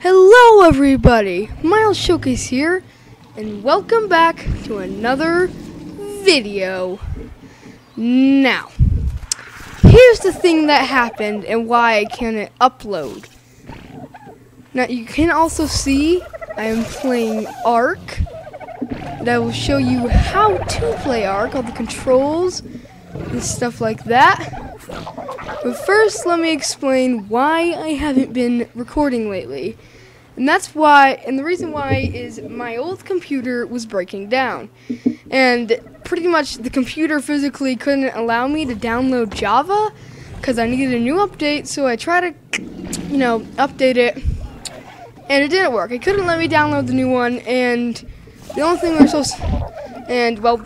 Hello everybody, Milesshowcase here, and welcome back to another video. Now, here's the thing that happened and why I can't upload. Now you can also see I am playing Ark, and I will show you how to play Ark, all the controls and stuff like that. But first, let me explain why I haven't been recording lately. And that's why, and the reason why is my old computer was breaking down. And pretty much the computer physically couldn't allow me to download Java because I needed a new update, so I tried to, update it. And it didn't work. It couldn't let me download the new one, and the only thing we were supposed to,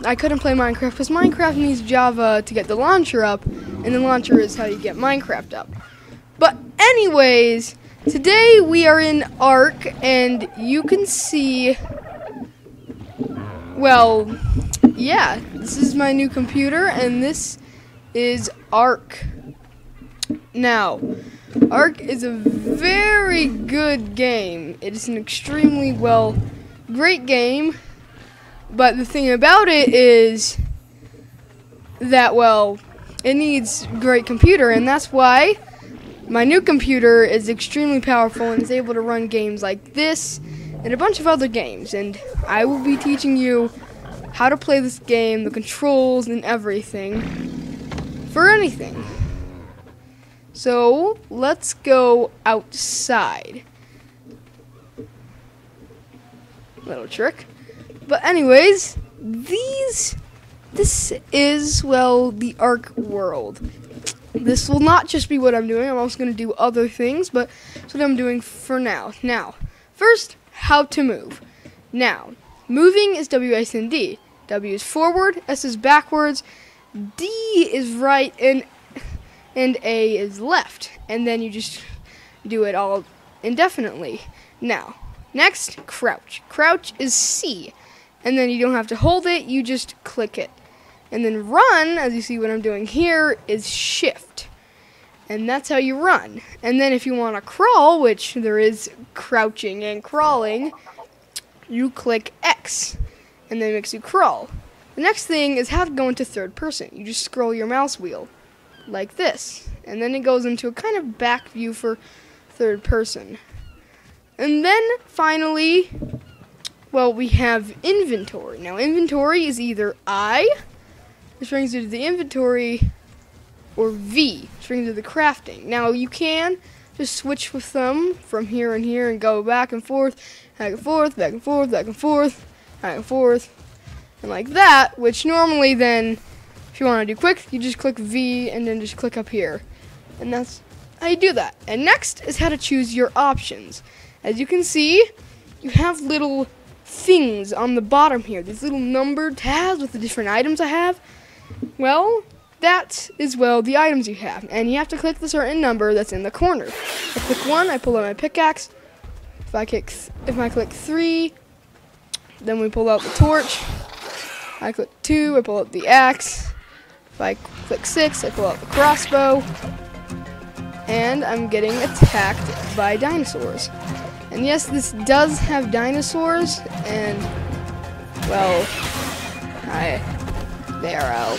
I couldn't play Minecraft because Minecraft needs Java to get the launcher up, and the launcher is how you get Minecraft up. But anyways, today we are in Ark, and you can see, this is my new computer, and this is Ark. Now, Ark is a very good game. It is an extremely great game, but the thing about it is that, it needs great computer, and that's why my new computer is extremely powerful and is able to run games like this and a bunch of other games. And I will be teaching you how to play this game, the controls and everything for anything. So let's go outside. Little trick. But anyways, this is, the Ark world. This will not just be what I'm doing. I'm also going to do other things, but that's what I'm doing for now. Now, first, how to move. Now, moving is W, S, and D. W is forward, S is backwards, D is right, and A is left. And then you just do it all indefinitely. Now, next, crouch. Crouch is C. And then you don't have to hold it, you just click it. And then run, as you see what I'm doing here, is shift. And that's how you run. And then if you want to crawl, which there is crouching and crawling, you click X. And then it makes you crawl. The next thing is how to go into third person. You just scroll your mouse wheel like this. And then it goes into a kind of back view for third person. And then finally, we have inventory. Now inventory is either I, which brings you to the inventory, or V, which brings you to the crafting. Now you can just switch with them from here and here and go back and forth, back and forth, back and forth, back and forth, back and forth, and like that, which normally then, if you want to do quick, you just click V and then just click up here. And that's how you do that. And next is how to choose your options. As you can see, you have little things on the bottom here, these little numbered tabs with the different items I have. That is, the items you have. And you have to click the certain number that's in the corner. I click 1, I pull out my pickaxe. If I click 3, then we pull out the torch. I click 2, I pull out the axe. If I click 6, I pull out the crossbow. And I'm getting attacked by dinosaurs. And yes, this does have dinosaurs, and, they are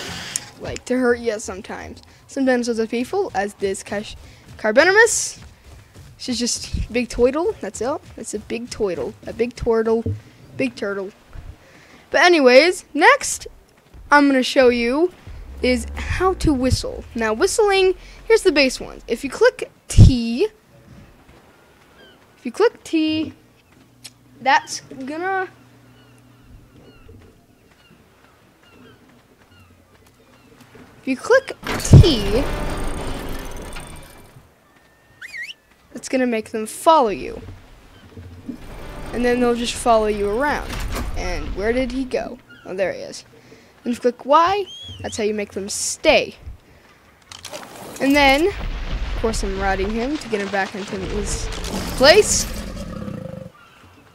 like to hurt you sometimes. Some dinosaurs are peaceful, as this Carbonemus. She's just big turtle. That's it. It's a big turtle. A big turtle. Big turtle. But anyways, next I'm gonna show you is how to whistle. Now whistling, here's the base ones. If you click T, that's gonna if you click T, that's gonna make them follow you. And then they'll just follow you around. And where did he go? Oh, there he is. And if you click Y, that's how you make them stay. And then, of course, I'm riding him to get him back into his place.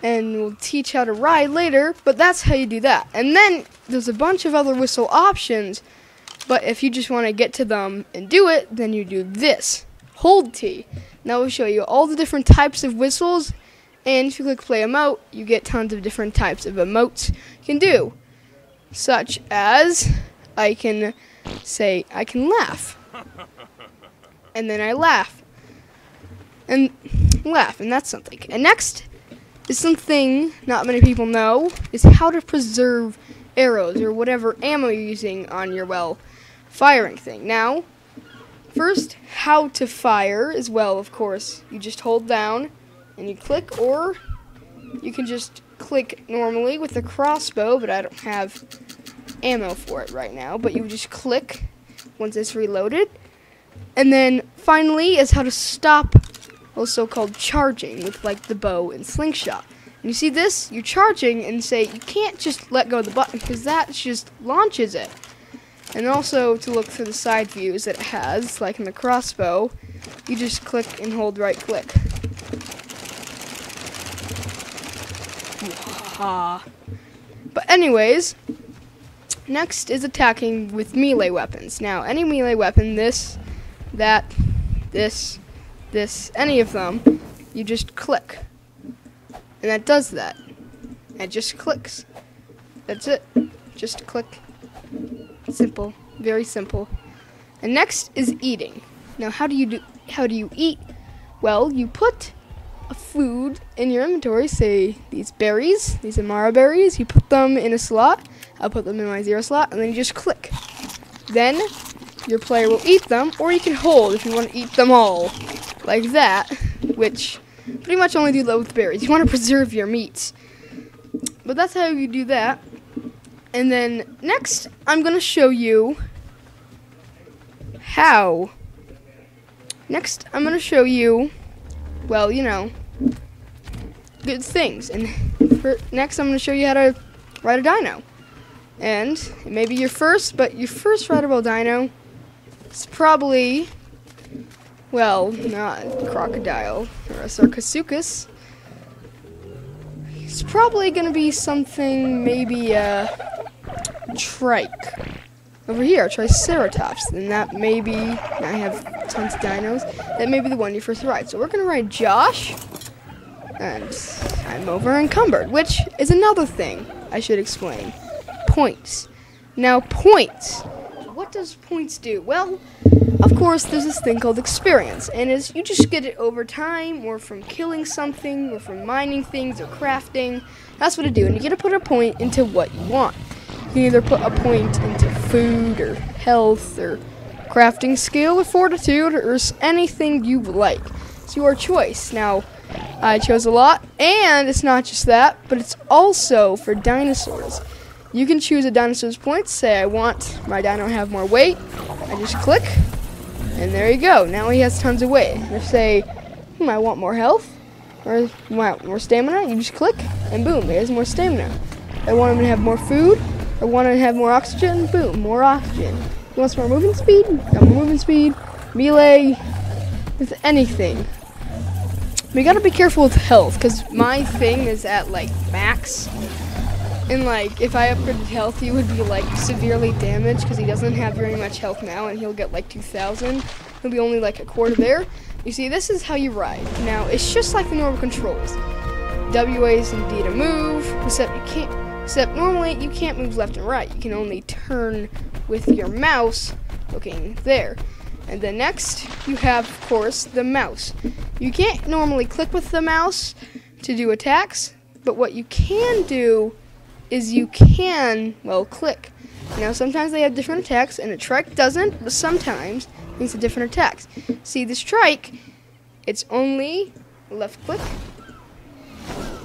And we'll teach how to ride later, but that's how you do that. And then there's a bunch of other whistle options, but if you just want to get to them and do it, then you do this. Hold T. Now we'll show you all the different types of whistles And if you click play emote, you get tons of different types of emotes you can do. Such as, I can say, I can laugh. And then I laugh. And that's something. And next is something not many people know, is how to preserve arrows or whatever ammo you're using on your, well, firing thing. Now, first, how to fire is, well, of course, you just hold down and you click, or you can just click normally with the crossbow, but I don't have ammo for it right now, but you just click once it's reloaded. And then finally is how to stop, also called charging, with like the bow and slingshot. And you see this, you're charging and say you can't just let go of the button because that just launches it. And also to look through the side views that it has, like in the crossbow, you just click and hold right click. But anyways, next is attacking with melee weapons. Now, any melee weapon, this, that, this, any of them, you just click. And that does that. It just clicks. That's it. Just click. Simple. Very simple. And next is eating. Now, how do you eat? Well, you put a food in your inventory, say these berries, these Amara berries, you put them in a slot. I'll put them in my 0 slot, and then you just click. Then your player will eat them, or you can hold if you want to eat them all, like that, which pretty much only do that with berries. You want to preserve your meats. But that's how you do that. And then next, I'm going to show you how. Next, I'm going to show you, well, you know, good things. And next, I'm going to show you how to ride a dino. And it may be your first, but your first rideable dino is probably, well, not a crocodile or a sarcosuchus. It's probably going to be something, maybe a trike. Over here, Triceratops. And that may be, I have tons of dinos, that may be the one you first ride. So we're going to ride Josh. And I'm over encumbered, which is another thing I should explain. Points. Now, points. What does points do? Well, of course, there's this thing called experience, and you just get it over time, or from killing something, or from mining things, or crafting. That's what it do, and you get to put a point into what you want. You can either put a point into food, or health, or crafting skill, or fortitude, or anything you like. It's your choice. Now, I chose a lot, and it's not just that, but it's also for dinosaurs. You can choose a dinosaur's points. Say I want my dino to have more weight. I just click, and there you go. Now he has tons of weight. If say, I want more health, or want more stamina, you just click, and boom, he has more stamina. I want him to have more food. I want him to have more oxygen. Boom, more oxygen. He wants more movement speed. Got more movement speed. Melee, with anything. We gotta be careful with health, because my thing is at like max. And like, if I upgraded health, he would be like severely damaged, because he doesn't have very much health now, and he'll get like 2,000. He'll be only like a quarter there. You see, this is how you ride. Now, it's just like the normal controls. WA is and D to move, except normally you can't move left and right. You can only turn with your mouse looking there. And then next, you have, of course, the mouse. You can't normally click with the mouse to do attacks, but what you can do is you can, well, click. Now, sometimes they have different attacks, and a trike doesn't, but sometimes it's a different attacks. See, this trike, it's only left click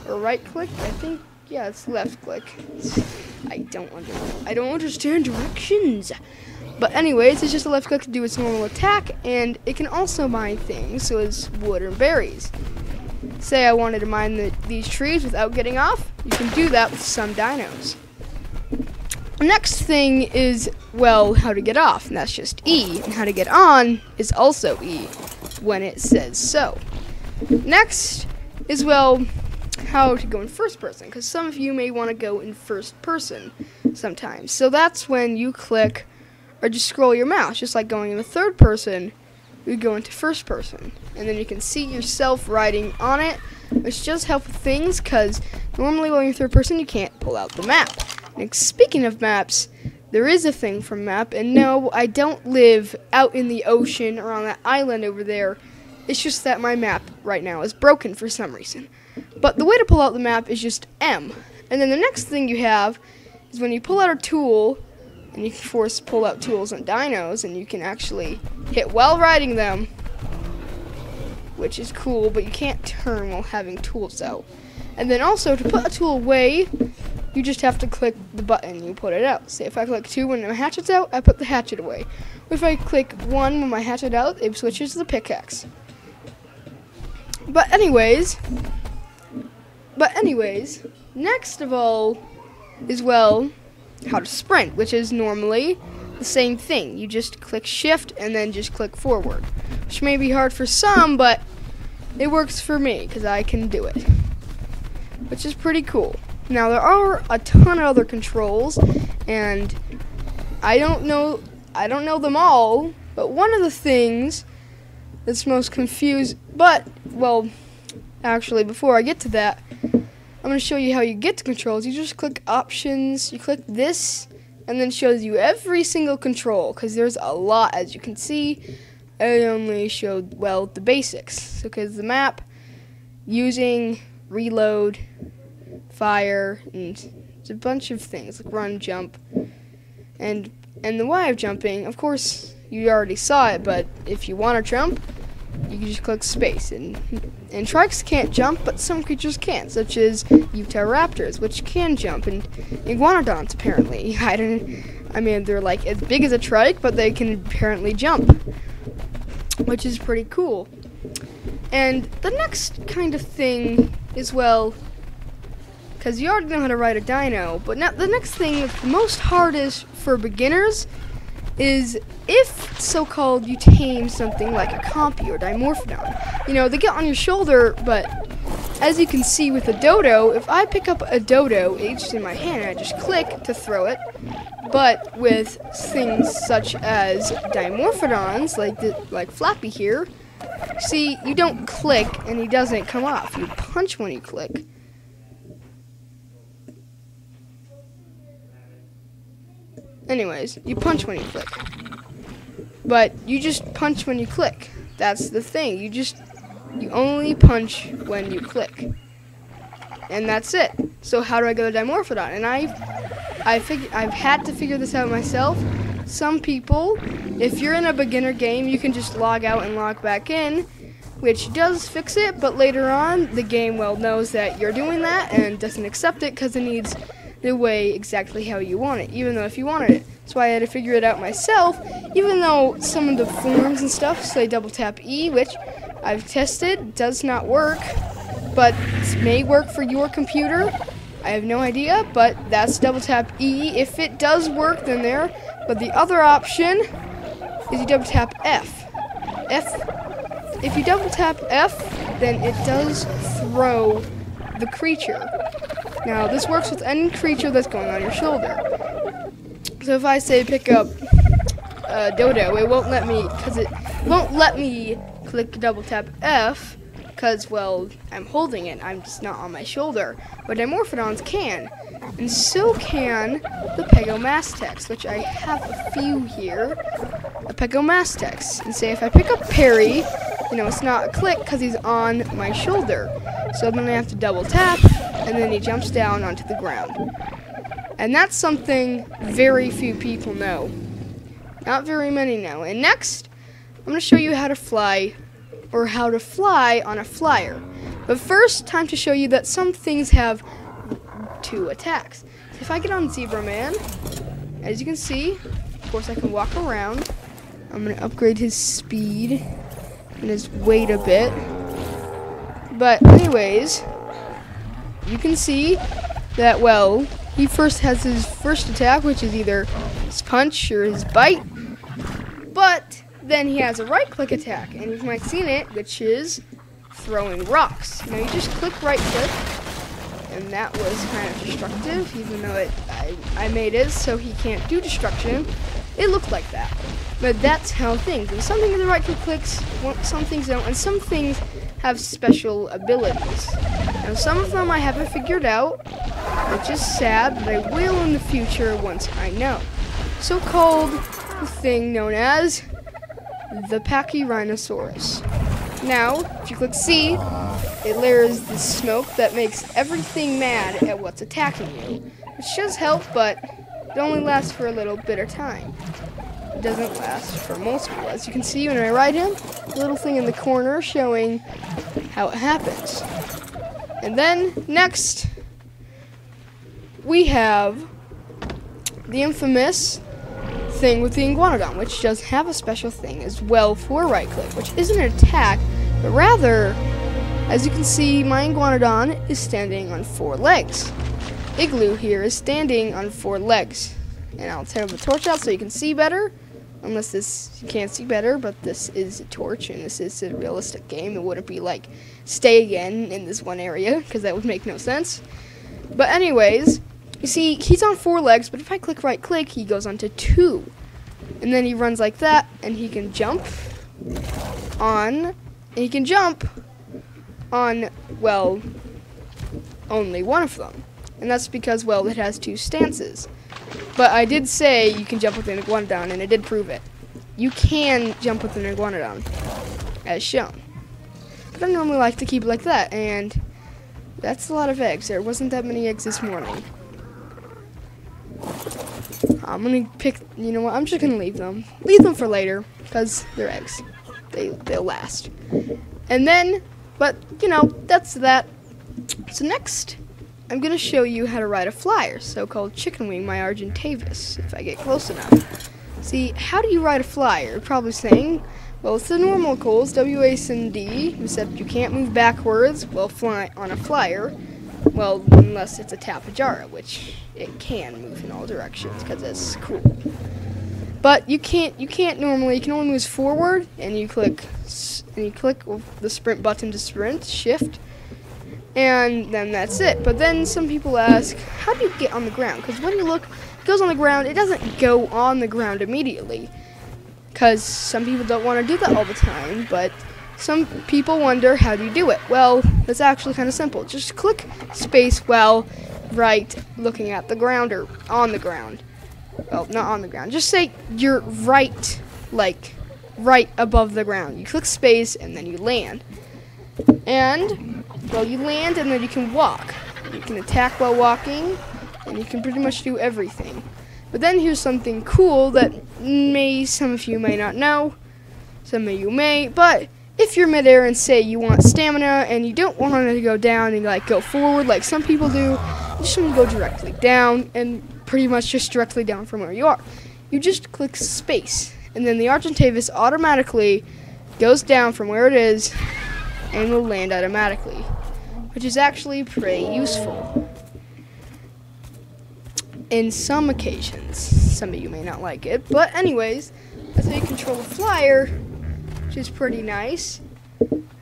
or right click. I think, yeah, it's left click. I don't understand directions. But anyways, it's just a left click to do its normal attack, and it can also mine things, so it's wood or berries. Say I wanted to mine these trees without getting off, you can do that with some dinos. The next thing is, well, how to get off, and that's just E. And how to get on is also E, when it says so. Next is, well, how to go in first person, because some of you may want to go in first person sometimes. So that's when you click or just scroll your mouse, just like going in the third person, you go into first person. And then you can see yourself riding on it, which does help with things because normally when you're third person you can't pull out the map. And speaking of maps, there is a thing from map, and no, I don't live out in the ocean or on that island over there. It's just that my map right now is broken for some reason. But the way to pull out the map is just M. And then the next thing you have is when you pull out a tool, and you can pull out tools on dinos, and you can actually hit while riding them, which is cool, but you can't turn while having tools out. And then also, to put a tool away, you just have to click the button, you put it out. Say if I click 2 when my hatchet's out, I put the hatchet away. If I click 1 when my hatchet's out, it switches to the pickaxe. But anyways, next of all is, well, how to sprint, which is normally the same thing. You just click shift and then just click forward, which may be hard for some, but it works for me because I can do it, which is pretty cool. Now there are a ton of other controls, and I don't know them all, but one of the things that's most confused, but, well, actually, before I get to that, I'm going to show you how you get to controls. You just click options, you click this, and then it shows you every single control, because there's a lot, as you can see. I only showed, well, the basics. So, because the map, using, reload, fire, and it's a bunch of things, like run, jump, and the way of jumping, of course, you already saw it, but if you want to jump, you can just click space, and sharks can't jump, but some creatures can, such as Utahraptors, which can jump, and Iguanodons, apparently. I mean, they're like as big as a trike, but they can apparently jump, which is pretty cool. And the next kind of thing is, well, because you already know how to ride a dino, but now the next thing that's the most hardest for beginners is if so-called you tame something like a compy or dimorphodon. You know, they get on your shoulder, but as you can see with a dodo, if I pick up a dodo, it's just in my hand and I just click to throw it. But with things such as dimorphodons, like Flappy here, see, you don't click and he doesn't come off. You punch when you click. Anyways, you punch when you click. But you just punch when you click. That's the thing. You only punch when you click. And that's it. So how do I go to Dimorphodon? And I've had to figure this out myself. Some people, if you're in a beginner game, you can just log out and log back in, which does fix it, but later on, the game, well, knows that you're doing that and doesn't accept it because it needs the way exactly how you want it, even though if you wanted it. That's why I had to figure it out myself, even though some of the forums and stuff say double tap E, which I've tested, does not work, but it may work for your computer. I have no idea, but that's double tap E. If it does work, then there. But the other option is you double tap F. If you double tap F, then it does throw the creature. Now, this works with any creature that's going on your shoulder. So if I say pick up Dodo, it won't let me, because it won't let me click double tap F, because, well, I'm holding it, I'm just not on my shoulder. But Dimorphodons can, and so can the Pegomastex, which I have a few here. A Pegomastex. And say if I pick up Perry, you know, it's not a click because he's on my shoulder. So then I have to double tap, and then he jumps down onto the ground. And that's something very few people know. Not very many know. And next, I'm going to show you how to fly, or how to fly on a flyer. But first, time to show you that some things have 2 attacks. So if I get on Zebra Man, as you can see, of course I can walk around. I'm going to upgrade his speed and his weight a bit. But anyways, you can see that, well, he first has his first attack, which is either his punch or his bite. But then he has a right-click attack, and you might have seen it, which is throwing rocks. Now you just click right-click, and that was kind of destructive, even though I made it so he can't do destruction. It looked like that. But that's how things. And some things the right-click clicks, some things don't, and some things have special abilities. Now, some of them I haven't figured out, which is sad, but I will in the future once I know. So-called thing known as the Pachyrhinosaurus. Now, if you click C, it layers the smoke that makes everything mad at what's attacking you, which does help, but it only lasts for a little bit of time. It doesn't last for most people. As you can see when I ride him, the little thing in the corner showing how it happens. And then, next, we have the infamous thing with the Iguanodon, which does have a special thing as well for right click, which isn't an attack, but rather, as you can see, my Iguanodon is standing on 4 legs. Igloo here is standing on 4 legs. And I'll turn the torch out so you can see better. Unless this, you can't see better, but this is a torch and this is a realistic game. It wouldn't be like stay again in this one area, because that would make no sense. But anyways, you see, he's on 4 legs, but if I click right click, he goes onto 2. And then he runs like that, and he can jump on, well, only one of them. And that's because, well, it has 2 stances. But I did say you can jump with an Iguanodon, and I did prove it. You can jump with an Iguanodon, as shown. But I normally like to keep it like that, and that's a lot of eggs. There wasn't that many eggs this morning. I'm gonna pick, you know what, I'm just gonna leave them. Leave them for later, because they're eggs. They'll last. And then, but, you know, that's that. So next, I'm gonna show you how to ride a flyer, so-called chicken wing my Argentavis, if I get close enough. See, how do you ride a flyer? You're probably saying, well, it's the normal goals, W, A, and D, except you can't move backwards while flying on a flyer. Well, unless it's a Tapejara, which it can move in all directions, because it's cool. But you can't normally, you can only move forward, and you click the sprint button to sprint, shift, and then that's it. But then some people ask, how do you get on the ground? Because when you look, it goes on the ground, it doesn't go on the ground immediately. Because some people don't want to do that all the time, but some people wonder, how do you do it? Well, it's actually kind of simple. Just click space while looking at the ground, or on the ground. Well, not on the ground. Just say you're right above the ground. You click space, and then you land. And, well, you land, and then you can walk. You can attack while walking, and you can pretty much do everything. But then here's something cool that some of you may not know. Some of you may, but if you're midair and say you want stamina and you don't want it to go down and like go forward like some people do, you just want to go directly down, and pretty much just directly down from where you are. You just click space, and then the Argentavis automatically goes down from where it is and will land automatically, which is actually pretty useful. In some occasions, some of you may not like it, but anyways, that's how you control a flyer, which is pretty nice.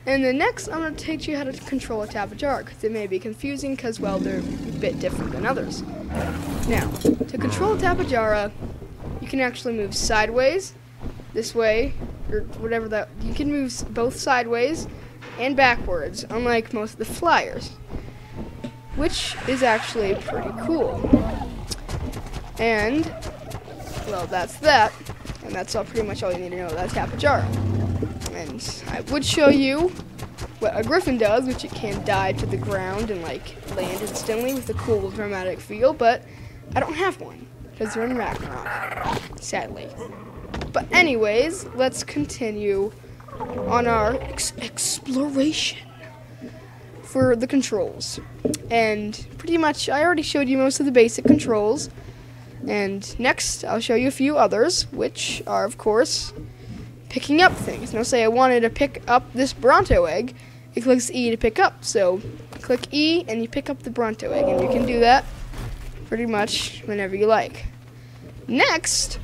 And then next, I'm going to teach you how to control a Tapejara, because it may be confusing, because, well, they're a bit different than others. Now, to control a Tapejara, you can actually move sideways, this way, or whatever that, you can move both sideways and backwards, unlike most of the flyers, which is actually pretty cool. And, well, that's that, and that's pretty much all you need to know about Tapejara. And I would show you what a griffin does, which it can dive to the ground and like land instantly with a cool dramatic feel, but I don't have one because they're in Ragnarok, sadly. But anyways, let's continue on our exploration for the controls. And pretty much I already showed you most of the basic controls. And next, I'll show you a few others, which are, of course, picking up things. Now, say I wanted to pick up this Bronto egg, it clicks E to pick up. So, click E, and you pick up the Bronto egg, and you can do that pretty much whenever you like. Next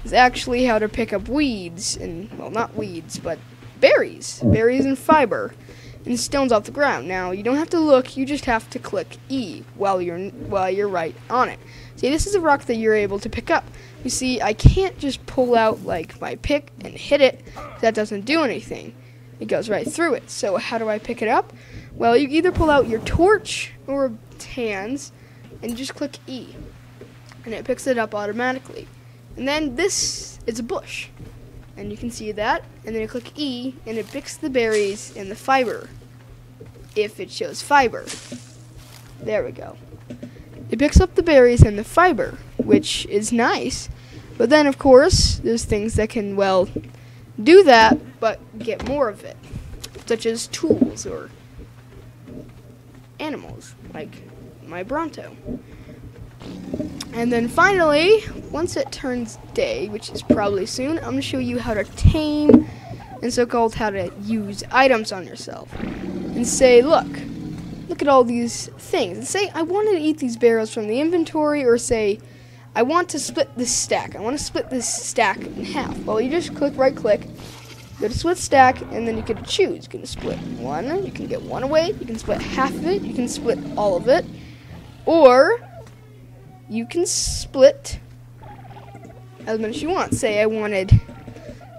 is actually how to pick up weeds, and, well, not weeds, but berries and fiber, and stones off the ground. Now, you don't have to look, you just have to click E while you're right on it. See, this is a rock that you're able to pick up. You see, I can't just pull out like my pick and hit it. That doesn't do anything. it goes right through it. So how do I pick it up? Well, you either pull out your torch or hands and just click E, and it picks it up automatically. And then this is a bush, and you can see that, and then you click E and it picks the berries and the fiber, if it shows fiber. There we go. It picks up the berries and the fiber, which is nice. But then, of course, there's things that can, well, do that, but get more of it, such as tools or animals, like my Bronto. And then finally, once it turns day, which is probably soon, I'm going to show you how to tame, and so-called how to use items on yourself. And say, look at all these things. And say, I want to eat these barrels from the inventory, or say, I want to split this stack. I want to split this stack in half. Well, you just right click, go to split stack, and then you can choose. You can split one, you can get one away, you can split half of it, you can split all of it, or you can split as much as you want. Say I wanted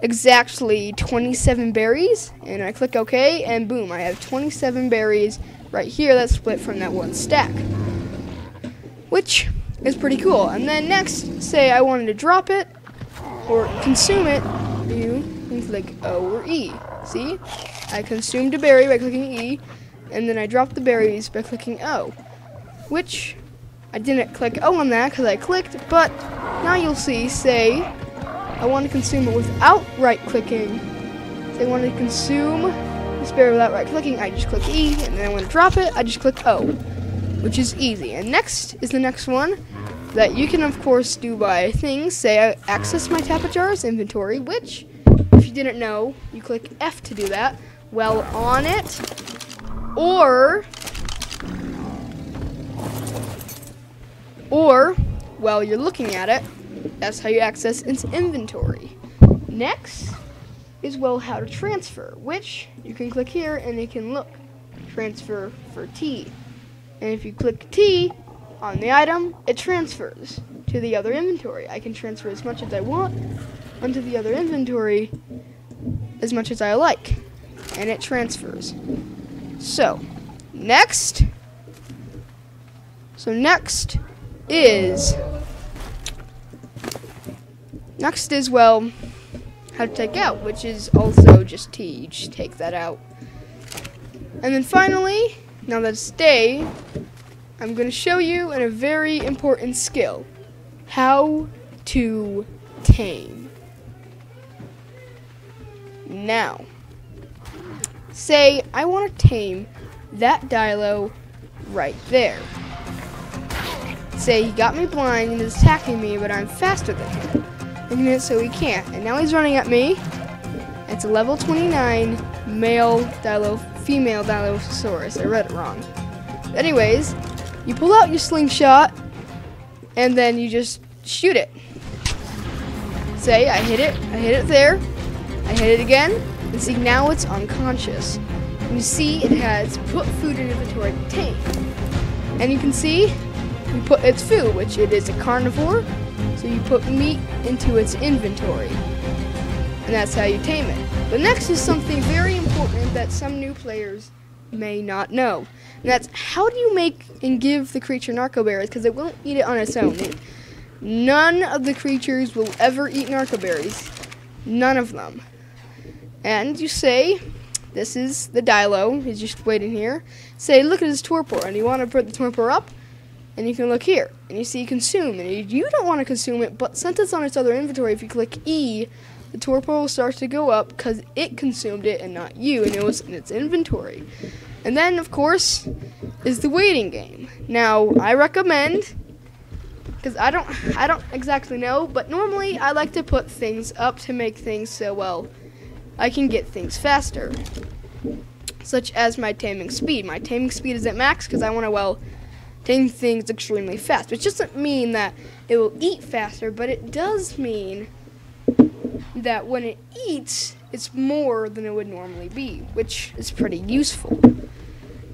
exactly 27 berries, and I click OK, and boom, I have 27 berries right here that's split from that one stack, which is pretty cool. And then next, say I wanted to drop it or consume it, you can click O or E. See? I consumed a berry by clicking E, and then I dropped the berries by clicking O, which I didn't click O on that because I clicked, but now you'll see, say I want to consume it without right-clicking. Say I want to consume this berry without right-clicking, I just click E, and then I want to drop it, I just click O, which is easy. And next is the next one that you can, of course, do by things. Say I access my Tapajara's inventory, which, if you didn't know, you click F to do that. Well, on it, or while you're looking at it, that's how you access its inventory. Next is, well, how to transfer, which you can click here and it can look. Transfer for T. And if you click T on the item, it transfers to the other inventory. I can transfer as much as I want onto the other inventory as much as I like. And it transfers. So, next is, well, how to take out, which is also just T. You just take that out. And then finally, now that it's day, I'm going to show you a very important skill. How to tame. Now, say I want to tame that Dilo right there. Say he got me blind and is attacking me, but I'm faster than him. Making it so he can't. And now he's running at me. It's a level 29 male female Dilophosaurus. I read it wrong. But anyways, you pull out your slingshot, and then you just shoot it. Say I hit it there, I hit it again, and see now it's unconscious. And you see it has put food in inventory to tame. And you can see we put its food, which it is a carnivore, so you put meat into its inventory. And that's how you tame it. But next is something very important that some new players may not know. And that's, how do you make and give the creature narco berries, because it won't eat it on its own. None of the creatures will ever eat narco berries. None of them. And you say, this is the Dilo, he's just waiting here. Say, look at his torpor, and you want to put the torpor up, and you can look here, and you see consume, and you don't want to consume it, but since it's on its other inventory, if you click E, the torpor will start to go up because it consumed it and not you, and it was in its inventory. And then, of course, is the waiting game. Now, I recommend, because I don't exactly know, but normally I like to put things up to make things so, well, I can get things faster. Such as my taming speed. My taming speed is at max because I want to, well, tame things extremely fast. Which doesn't mean that it will eat faster, but it does mean that when it eats, it's more than it would normally be, which is pretty useful.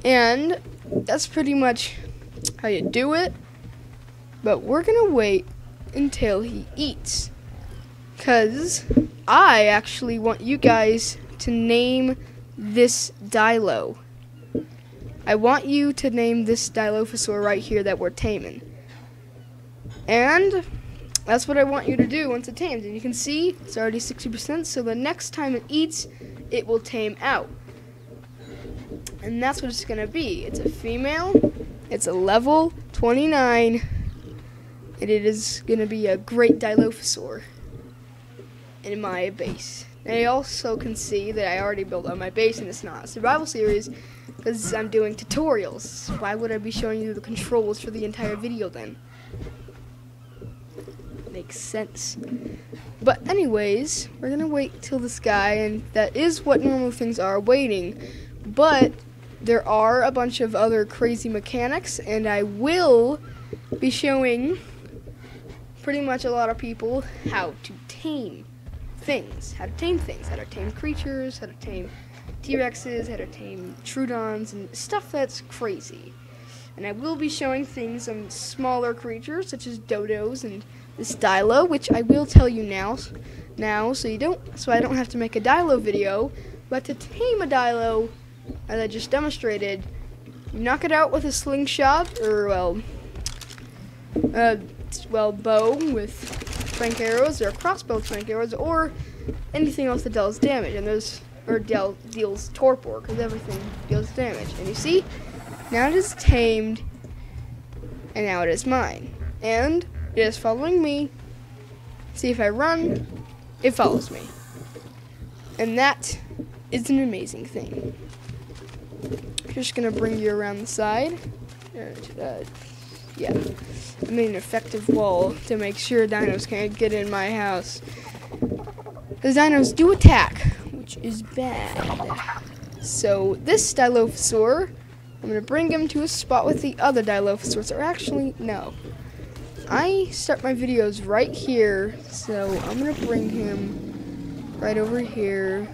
And that's pretty much how you do it. But we're going to wait until he eats, because I actually want you guys to name this Dilo. I want you to name this Dilophosaur right here that we're taming. And that's what I want you to do once it tames. And you can see it's already 60%, so the next time it eats, it will tame out. And that's what it's going to be. It's a female. It's a level 29. And it is going to be a great Dilophosaur in my base. And I also can see that I already built on my base, and it's not a survival series because I'm doing tutorials. Why would I be showing you the controls for the entire video then? Makes sense. But anyways, we're gonna wait till this guy, and that is what normal things are, waiting. But there are a bunch of other crazy mechanics, and I will be showing pretty much a lot of people how to tame things, how to tame creatures, how to tame T-Rexes, how to tame Troodons, and stuff that's crazy. And I will be showing things on smaller creatures such as dodos and this Dilo, which I will tell you now, so I don't have to make a Dilo video. But to tame a Dilo, as I just demonstrated, you knock it out with a slingshot, or bow with crank arrows, or crossbow with crank arrows, or anything else that deals damage, and deals torpor, because everything deals damage. And you see, now it is tamed, and now it is mine, and it is following me. See, if I run, it follows me, and that is an amazing thing. Just gonna bring you around the side. Yeah, I made an effective wall to make sure dinos can't get in my house. Because dinos do attack, which is bad. So this Dilophosaur, I'm going to bring him to a spot with the other Dilophosaurs. Or actually, no. I start my videos right here, so I'm going to bring him right over here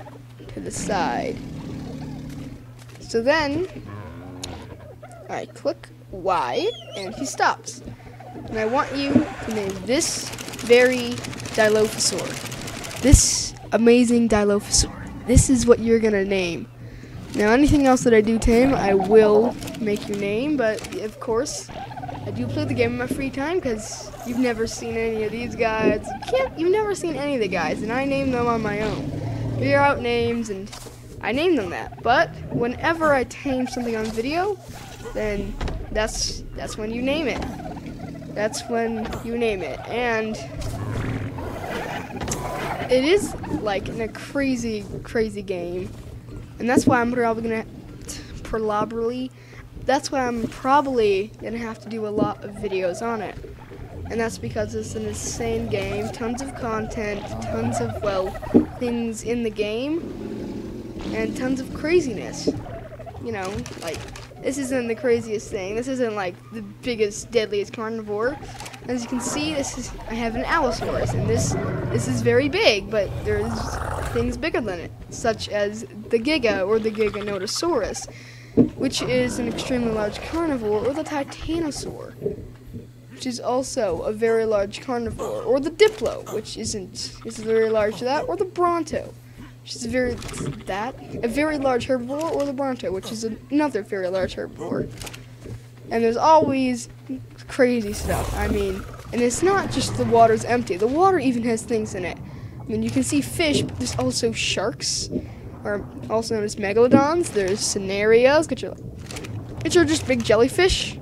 to the side. So then, I click Y, and he stops. And I want you to name this very Dilophosaur. This amazing Dilophosaur. This is what you're gonna name. Now, anything else that I do tame, I will make you name, but of course, I do play the game in my free time because you've never seen any of these guys. You've never seen any of the guys, and I name them on my own. Figure out names, and I name them that. But whenever I tame something on video, then that's when you name it. That's when you name it, and it is like in a crazy game, and that's why I'm probably gonna have to do a lot of videos on it, and that's because it's an insane game, tons of content, tons of things in the game, and tons of craziness. You know, like, this isn't the craziest thing. This isn't like the biggest, deadliest carnivore. As you can see, I have an Allosaurus, and this is very big, but there's things bigger than it, such as the Giga or the Giganotosaurus, which is an extremely large carnivore, or the Titanosaur, which is also a very large carnivore, or the Diplo, which is very large to that, or the Bronto, which is a very large herbivore, or the Bronto, which is another very large herbivore. And there's always crazy stuff. I mean, and it's not just the water's empty. The water even has things in it. I mean, you can see fish, but there's also sharks, or also known as megalodons. There's scenarios, which are just big jellyfish.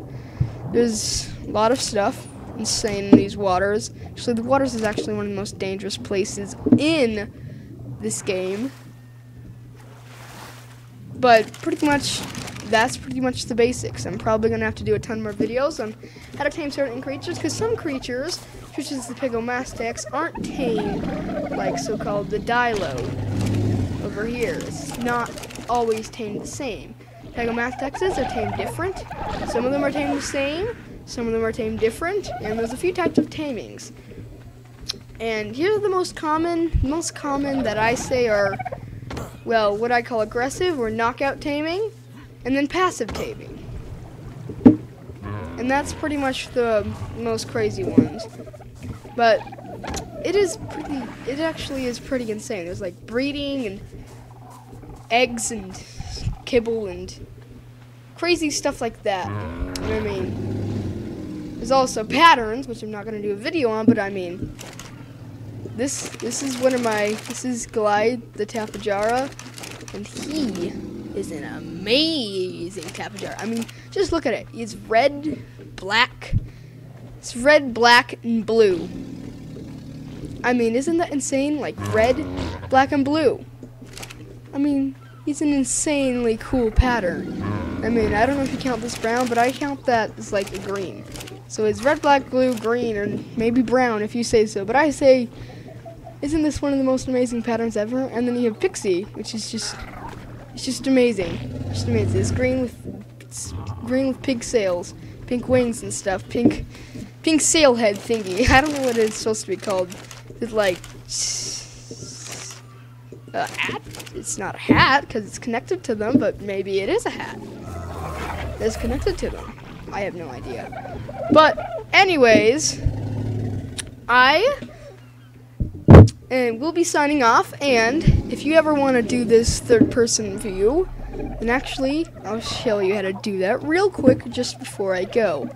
There's a lot of stuff insane in these waters. Actually, the waters is actually one of the most dangerous places in this game. But that's pretty much the basics. I'm probably going to have to do a ton more videos on how to tame certain creatures, because some creatures, such as the Pigomastax, aren't tamed like so-called the Dilo over here. It's not always tamed the same. Pigomastaxes are tamed different. Some of them are tamed the same, some of them are tamed different, and there's a few types of tamings. And here are the most common that I say are, what I call aggressive or knockout taming, and then passive taming. And that's pretty much the most crazy ones. But it actually is pretty insane. There's like breeding, and eggs and kibble and crazy stuff like that. I mean, there's also patterns, which I'm not going to do a video on, but I mean, this is one of my, this is Glide the Tapajara, and he is an amazing Tapajara. I mean, just look at it. It's red, black. It's red, black, and blue. I mean, isn't that insane? Like red, black, and blue. I mean, he's an insanely cool pattern. I mean, I don't know if you count this brown, but I count that as like a green. So it's red, black, blue, green, or maybe brown if you say so. But I say, isn't this one of the most amazing patterns ever? And then you have Pixie, which is just, it's just amazing. Just amazing. It's green with pink sails, pink wings and stuff, pink sail head thingy. I don't know what it's supposed to be called. It's like a hat. It's not a hat because it's connected to them, but maybe it is a hat that's connected to them. I have no idea. But anyways, I will be signing off, and if you ever want to do this third-person view, then actually I'll show you how to do that real quick just before I go.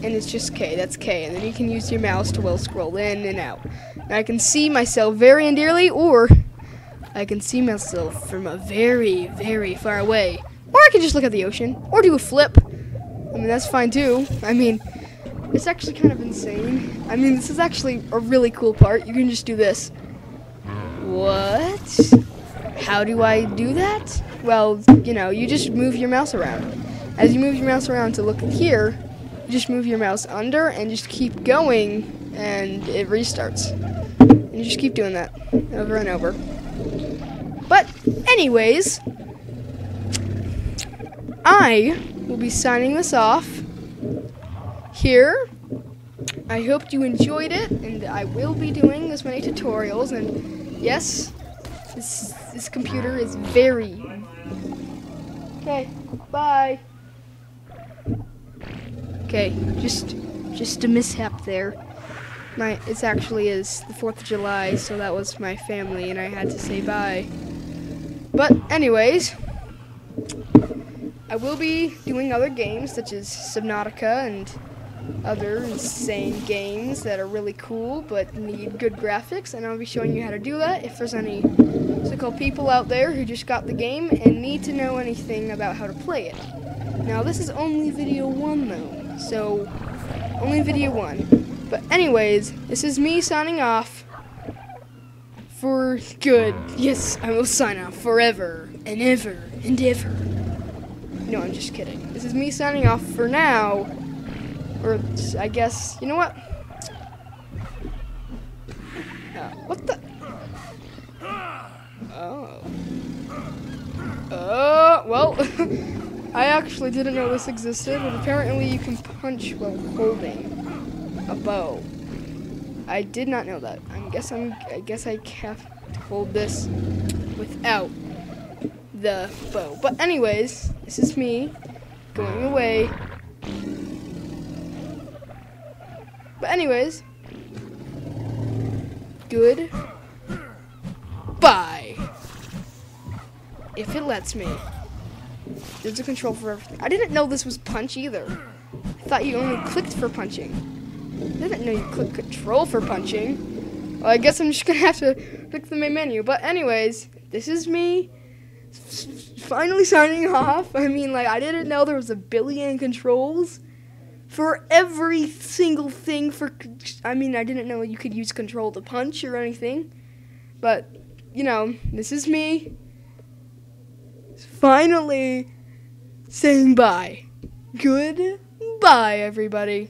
And it's just K, that's K, and then you can use your mouse to scroll in and out. And I can see myself very and dearly, or I can see myself from a very, very far away. Or I can just look at the ocean, or do a flip. I mean, that's fine too. I mean, it's actually kind of insane. I mean, this is actually a really cool part. You can just do this. What? How do I do that? Well, you know, you just move your mouse around. As you move your mouse around to look here, you just move your mouse under and just keep going, and it restarts. And you just keep doing that over and over. But anyways, I will be signing this off here. I hope you enjoyed it, and I will be doing this many tutorials, and yes, this computer is very... Okay, bye. Okay, just a mishap there. It actually is the 4th of July, so that was my family, and I had to say bye. But anyways, I will be doing other games such as Subnautica and other insane games that are really cool but need good graphics, and I'll be showing you how to do that if there's any so-called people out there who just got the game and need to know anything about how to play it. Now this is only video 1 though, so only video 1. But anyways, this is me signing off for good. Yes, I will sign off forever and ever and ever. No, I'm just kidding. This is me signing off for now. Or, I guess, you know what? What the? Oh. Well, I actually didn't know this existed, but apparently you can punch while holding a bow. I did not know that. I guess I have to hold this without the bow. But anyways, this is me going away. But anyways, good bye. If it lets me. There's a control for everything. I didn't know this was punch either. I thought you only clicked for punching. I didn't know you click control for punching. Well, I guess I'm just gonna have to pick the main menu. But anyways, this is me finally signing off. I mean, like, I didn't know there was a billion controls for every single thing. I mean, I didn't know you could use control to punch or anything. But, you know, this is me finally saying bye. Goodbye, everybody.